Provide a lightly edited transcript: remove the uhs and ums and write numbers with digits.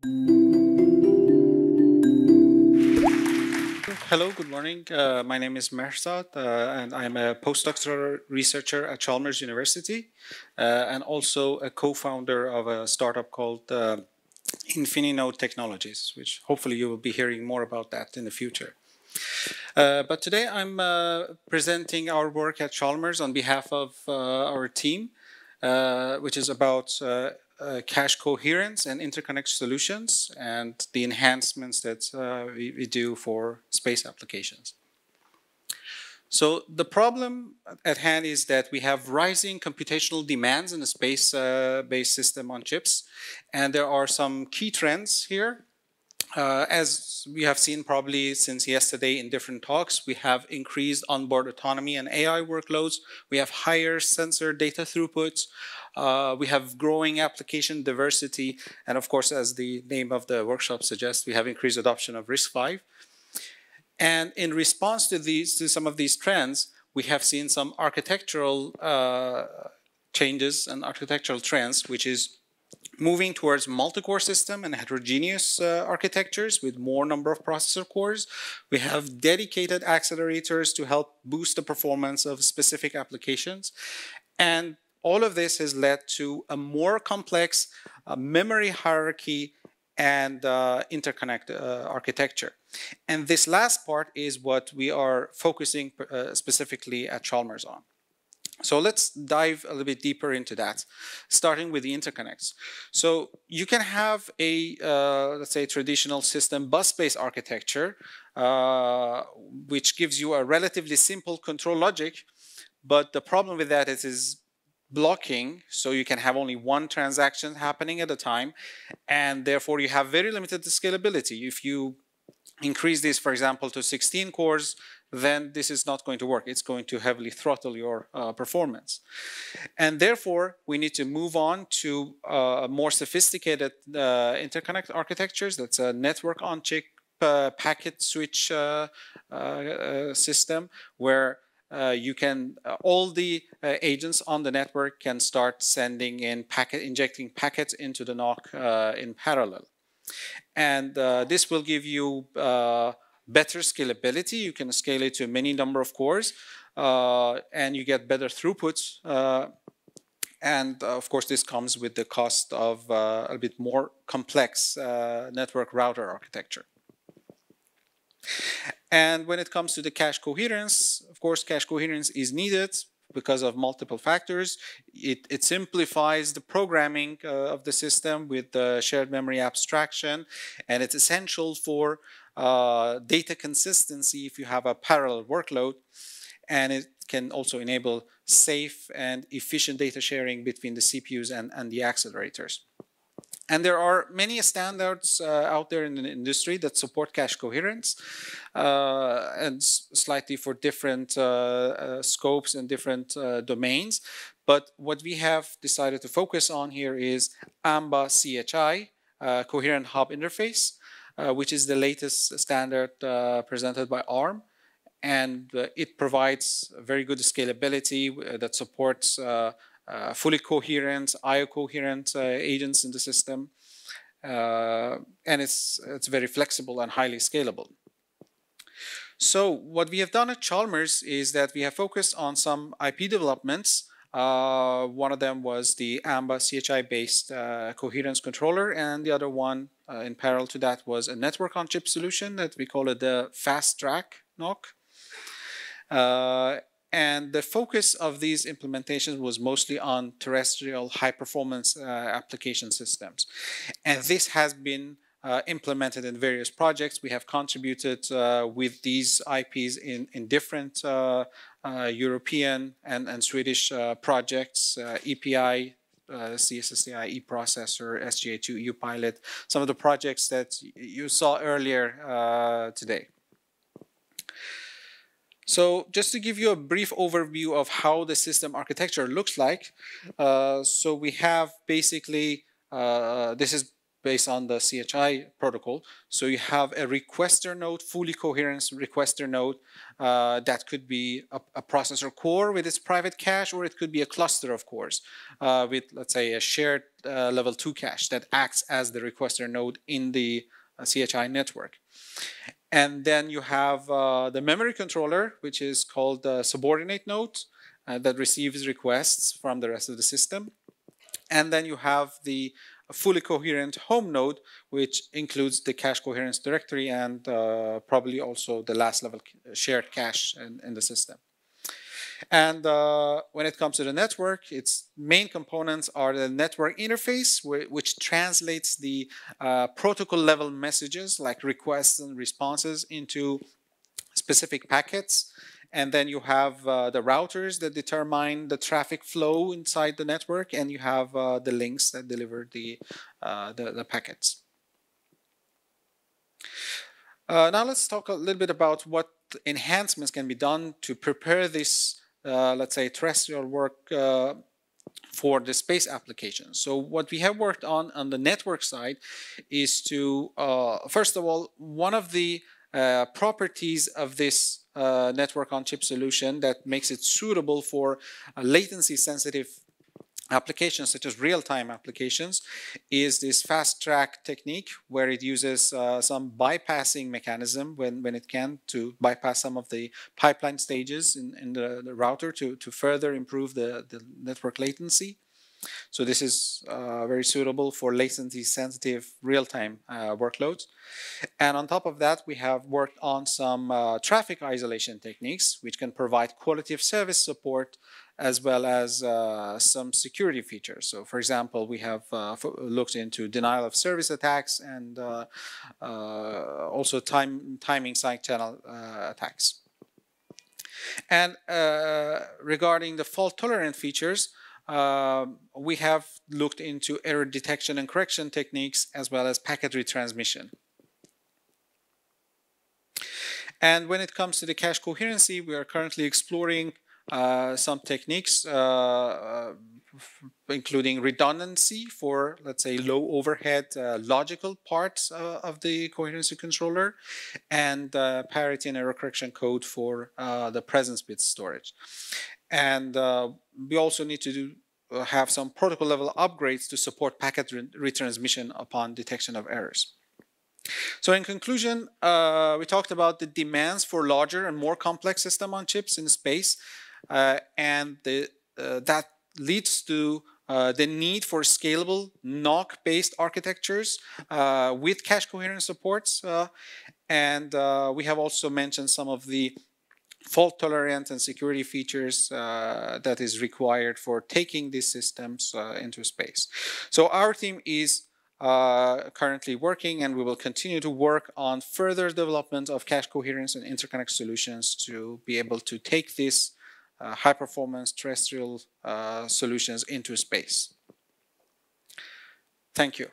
Hello, good morning. My name is Mehrzad, and I'm a postdoctoral researcher at Chalmers University, and also a co-founder of a startup called Infininode Technologies, which hopefully you will be hearing more about that in the future. But today I'm presenting our work at Chalmers on behalf of our team, which is about cache coherence and interconnect solutions and the enhancements that we do for space applications. So the problem at hand is that we have rising computational demands in the space-based system on chips, and there are some key trends here. As we have seen probably since yesterday in different talks, we have increased onboard autonomy and AI workloads. We have higher sensor data throughputs. We have growing application diversity. And of course, as the name of the workshop suggests, we have increased adoption of RISC-V. And in response to some of these trends, we have seen some architectural changes and architectural trends, which is moving towards multi-core system and heterogeneous architectures with more number of processor cores. We have dedicated accelerators to help boost the performance of specific applications. And all of this has led to a more complex memory hierarchy and interconnect architecture. And this last part is what we are focusing specifically at Chalmers on. So let's dive a little bit deeper into that, starting with the interconnects. So you can have a, let's say, traditional system bus-based architecture, which gives you a relatively simple control logic. But the problem with that is blocking, so you can have only one transaction happening at a time, and therefore you have very limited scalability. If you increase this, for example, to 16 cores, then this is not going to work. It's going to heavily throttle your performance. And therefore, we need to move on to more sophisticated interconnect architectures. That's a network on-chip packet switch system where you can, all the agents on the network can start sending in injecting packets into the NOC in parallel. And this will give you better scalability. You can scale it to many number of cores, and you get better throughputs. And of course, this comes with the cost of a bit more complex network router architecture. And when it comes to the cache coherence, of course, cache coherence is needed because of multiple factors. It simplifies the programming of the system with the shared memory abstraction, and it's essential for data consistency if you have a parallel workload, and it can also enable safe and efficient data sharing between the CPUs and the accelerators. And there are many standards out there in the industry that support cache coherence, and slightly for different scopes and different domains. But what we have decided to focus on here is AMBA CHI, Coherent Hub Interface, which is the latest standard presented by ARM. And it provides very good scalability that supports fully coherent, IO coherent agents in the system. And it's very flexible and highly scalable. So what we have done at Chalmers is that we have focused on some IP developments. One of them was the AMBA CHI-based coherence controller, and the other one in parallel to that was a network on chip solution that we call it the fast track NOC. And the focus of these implementations was mostly on terrestrial high-performance application systems. And this has been implemented in various projects. We have contributed with these IPs in different European and Swedish projects, EPI, CSSCI eProcessor, SGA2 UPilot, some of the projects that you saw earlier today. So just to give you a brief overview of how the system architecture looks like, so we have basically, this is based on the CHI protocol. So you have a requester node, fully coherent requester node that could be a processor core with its private cache, or it could be a cluster of cores with, let's say, a shared level 2 cache that acts as the requester node in the CHI network. And then you have the memory controller, which is called the subordinate node that receives requests from the rest of the system. And then you have the fully coherent home node, which includes the cache coherence directory and probably also the last level shared cache in the system. And when it comes to the network, its main components are the network interface, which translates the protocol level messages like requests and responses into specific packets. And then you have the routers that determine the traffic flow inside the network, and you have the links that deliver the packets. Now let's talk a little bit about what enhancements can be done to prepare this, let's say, terrestrial work for the space application. So what we have worked on the network side is to, first of all, one of the properties of this network on chip solution that makes it suitable for latency sensitive applications such as real-time applications is this fast track technique, where it uses some bypassing mechanism when it can to bypass some of the pipeline stages in the router to further improve the network latency. So this is very suitable for latency sensitive real-time workloads. And on top of that, we have worked on some traffic isolation techniques, which can provide quality of service support as well as some security features. So for example, we have looked into denial of service attacks and also timing side channel attacks. And regarding the fault tolerant features, we have looked into error detection and correction techniques as well as packet retransmission. And when it comes to the cache coherency, we are currently exploring some techniques, including redundancy for, let's say, low overhead logical parts of the coherency controller, and parity and error correction code for the presence bit storage. And we also need to have some protocol level upgrades to support packet retransmission upon detection of errors. So in conclusion, we talked about the demands for larger and more complex system on chips in space, and that leads to the need for scalable NOC-based architectures with cache coherence supports. And we have also mentioned some of the fault tolerant and security features that is required for taking these systems into space. So our team is currently working, and we will continue to work on further development of cache coherence and interconnect solutions to be able to take these high performance terrestrial solutions into space. Thank you.